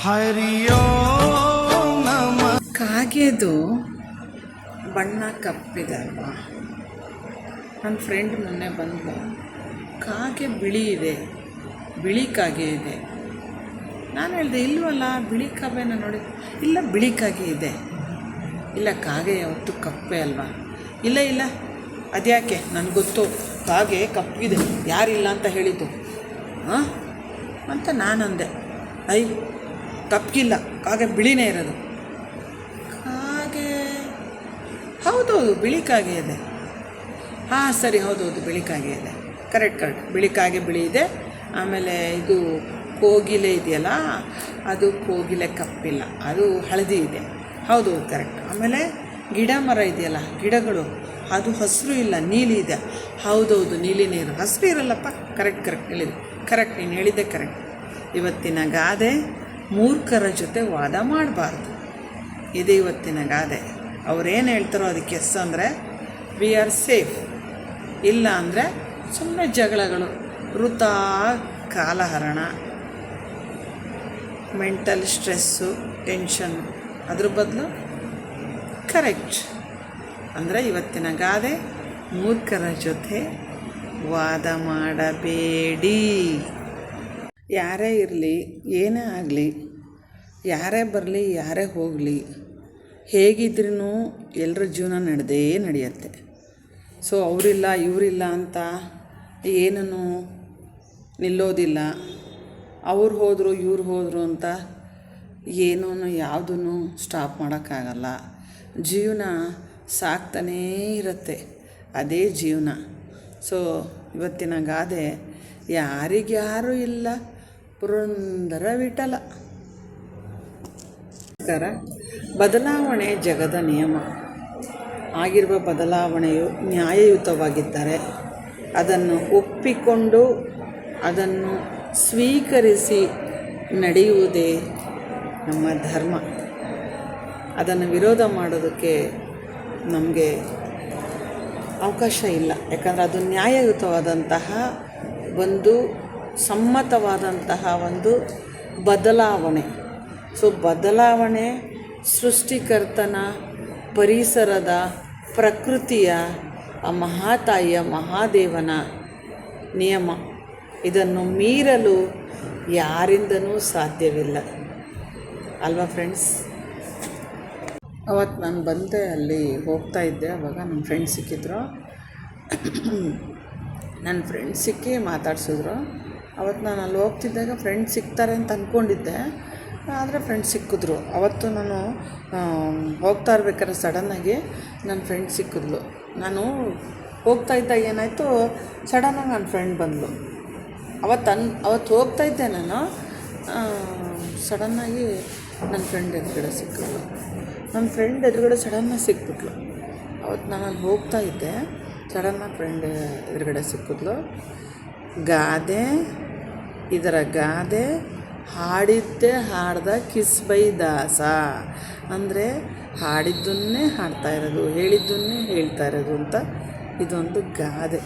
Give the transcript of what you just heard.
ಹರಿಯೋ ನಮ. ಕಾಗೆದು ಬಣ್ಣ ಕಪ್ಪಿದೆ ಅಲ್ವಾ? ನನ್ನ ಫ್ರೆಂಡ್ ಮೊನ್ನೆ ಬಂದು ಕಾಗೆ ಬಿಳಿ ಇದೆ, ಬಿಳಿ ಕಾಗೆ ಇದೆ. ನಾನು ಹೇಳಿದೆ ಇಲ್ವಲ್ಲ, ಬಿಳಿ ಕಾಗೆನ ನೋಡಿ. ಇಲ್ಲ, ಬಿಳಿ ಕಾಗೆ ಇದೆ. ಇಲ್ಲ, ಕಾಗೆ ಯಾವತ್ತು ಕಪ್ಪೆ ಅಲ್ವಾ? ಇಲ್ಲ ಇಲ್ಲ, ಅದ್ಯಾಕೆ ನನಗೆ ಗೊತ್ತು, ಕಾಗೆ ಕಪ್ಪಿದೆ, ಯಾರಿಲ್ಲ ಅಂತ ಹೇಳಿದ್ದು ಹಾಂ ಅಂತ ನಾನಂದೆ. ಕಪ್ಪಿಲ್ಲ, ಕಾಗೆ ಬಿಳಿನೇ ಇರೋದು. ಕಾಗೆ ಹೌದೌದು, ಬಿಳಿ ಕಾಗೆ ಇದೆ. ಹಾಂ ಸರಿ, ಹೌದೌದು, ಬಿಳಿ ಕಾಗೆ ಇದೆ. ಕರೆಕ್ಟ್, ಬಿಳಿ ಕಾಗೆ ಬಿಳಿ ಇದೆ. ಆಮೇಲೆ ಇದು ಕೋಗಿಲೆ ಇದೆಯಲ್ಲ, ಅದು ಕೋಗಿಲೆ ಕಪ್ಪಿಲ್ಲ, ಅದು ಹಳದಿ ಇದೆ. ಹೌದು, ಕರೆಕ್ಟ್. ಆಮೇಲೆ ಗಿಡ ಮರ ಇದೆಯಲ್ಲ, ಗಿಡಗಳು ಅದು ಹಸಿರು ಇಲ್ಲ, ನೀಲಿ ಇದೆ. ಹೌದೌದು, ನೀಲಿ ನೀರು, ಹಸಿರು ಇರಲ್ಲಪ್ಪ. ಕರೆಕ್ಟ್ ಹೇಳಿದೆ. ಕರೆಕ್ಟ್, ನೀನು ಹೇಳಿದ್ದೆ ಕರೆಕ್ಟ್. ಇವತ್ತಿನ ಗಾದೆ, ಮೂರ್ಖರ ಜೊತೆ ವಾದ ಮಾಡಬಾರ್ದು. ಇದು ಇವತ್ತಿನ ಗಾದೆ. ಅವ್ರೇನು ಹೇಳ್ತಾರೋ ಅದಕ್ಕೆ ಎಸ್ ಅಂದರೆ ವಿ ಆರ್ ಸೇಫ್, ಇಲ್ಲ ಅಂದರೆ ಸುಮ್ಮನೆ ಜಗಳಗಳು, ವೃಥಾ ಕಾಲಹರಣ, ಮೆಂಟಲ್ ಸ್ಟ್ರೆಸ್ಸು, ಟೆನ್ಷನ್. ಅದ್ರ ಬದಲು ಕರೆಕ್ಟ್ ಅಂದರೆ ಇವತ್ತಿನ ಗಾದೆ, ಮೂರ್ಖರ ಜೊತೆ ವಾದ ಮಾಡಬೇಡಿ. ಯಾರೇ ಇರಲಿ, ಏನೇ ಆಗಲಿ, ಯಾರೇ ಬರಲಿ, ಯಾರೇ ಹೋಗಲಿ, ಹೇಗಿದ್ರೂ ಎಲ್ಲರ ಜೀವನ ನಡೆಯುತ್ತೆ. ಸೊ ಅವರಿಲ್ಲ ಇವರಿಲ್ಲ ಅಂತ ಏನೂ ನಿಲ್ಲೋದಿಲ್ಲ. ಅವ್ರು ಹೋದರು ಇವ್ರು ಹೋದರು ಅಂತ ಏನೂ ಯಾವುದೂ ಸ್ಟಾಪ್ ಮಾಡೋಕ್ಕಾಗಲ್ಲ. ಜೀವನ ಸಾಕ್ತಾನೇ ಇರುತ್ತೆ, ಅದೇ ಜೀವನ. ಸೊ ಇವತ್ತಿನ ಗಾದೆ, ಯಾರಿಗ್ಯಾರೂ ಇಲ್ಲ ಪುರಂದರ ವಿಠಲ. ಬದಲಾವಣೆ ಜಗದ ನಿಯಮ. ಆಗಿರುವ ಬದಲಾವಣೆಯು ನ್ಯಾಯಯುತವಾಗಿದ್ದರೆ ಅದನ್ನು ಒಪ್ಪಿಕೊಂಡು ಅದನ್ನು ಸ್ವೀಕರಿಸಿ ನಡೆಯುವುದೇ ನಮ್ಮ ಧರ್ಮ. ಅದನ್ನು ವಿರೋಧ ಮಾಡೋದಕ್ಕೆ ನಮಗೆ ಅವಕಾಶ ಇಲ್ಲ. ಯಾಕಂದರೆ ಅದು ನ್ಯಾಯಯುತವಾದಂತಹ ಒಂದು ಸಮ್ಮತವಾದಂತಹ ಒಂದು ಬದಲಾವಣೆ. ಸೊ ಬದಲಾವಣೆ ಸೃಷ್ಟಿಕರ್ತನ, ಪರಿಸರದ, ಪ್ರಕೃತಿಯ, ಆ ಮಹಾತಾಯಿಯ, ಮಹಾದೇವನ ನಿಯಮ. ಇದನ್ನು ಮೀರಲು ಯಾರಿಂದನೂ ಸಾಧ್ಯವಿಲ್ಲ ಅಲ್ವಾ ಫ್ರೆಂಡ್ಸ್? ಅವತ್ತು ನಾನು ಬಂದೆ, ಅಲ್ಲಿ ಹೋಗ್ತಾ ಇದ್ದೆ. ಆವಾಗ ನನ್ನ ಫ್ರೆಂಡ್ ಸಿಕ್ಕಿದ್ರು. ನನ್ನ ಫ್ರೆಂಡ್ ಸಿಕ್ಕಿ ಮಾತಾಡ್ಸಿದ್ರು. ಅವತ್ತು ನಾನು ಅಲ್ಲಿ ಹೋಗ್ತಿದ್ದಾಗ ಫ್ರೆಂಡ್ ಸಿಗ್ತಾರೆ ಅಂತ ಅಂದ್ಕೊಂಡಿದ್ದೆ, ಆದರೆ ಫ್ರೆಂಡ್ ಸಿಕ್ಕಿದ್ರು. ಅವತ್ತು ನಾನು ಹೋಗ್ತಾ ಇರ್ಬೇಕಾದ್ರೆ ಸಡನ್ನಾಗಿ ನನ್ನ ಫ್ರೆಂಡ್ ಸಿಕ್ಕಿದ್ಲು. ನಾನು ಹೋಗ್ತಾ ಇದ್ದಾಗ ಏನಾಯಿತು, ಸಡನ್ನಾಗಿ ನನ್ನ ಫ್ರೆಂಡ್ ಬಂದಳು. ಅವತ್ತು ಹೋಗ್ತಾ ಇದ್ದೆ ನಾನು, ಸಡನ್ನಾಗಿ ನನ್ನ ಫ್ರೆಂಡ್ ಎದುರುಗಡೆ ಸಿಕ್ಕಿದ್ಲು. ನನ್ನ ಫ್ರೆಂಡ್ ಎದುರುಗಡೆ ಸಡನ್ನಾಗಿ ಸಿಕ್ಬಿಟ್ಲು. ಅವತ್ತು ನಾನು ಅಲ್ಲಿ ಹೋಗ್ತಾ ಇದ್ದೆ, ಸಡನ್ನಾಗಿ ಫ್ರೆಂಡ್ ಎದುರುಗಡೆ ಸಿಕ್ಕಿದ್ಲು. ಗಾದೆ, ಇದರ ಗಾದೆ, ಹಾಡಿದ್ದೇ ಹಾಡ್ದ ಕಿಸ್ ಬೈ ದಾಸ. ಅಂದರೆ ಹಾಡಿದ್ದನ್ನೇ ಹಾಡ್ತಾ ಇರೋದು, ಹೇಳಿದ್ದನ್ನೇ ಹೇಳ್ತಾ ಇರೋದು ಅಂತ ಇದೊಂದು ಗಾದೆ.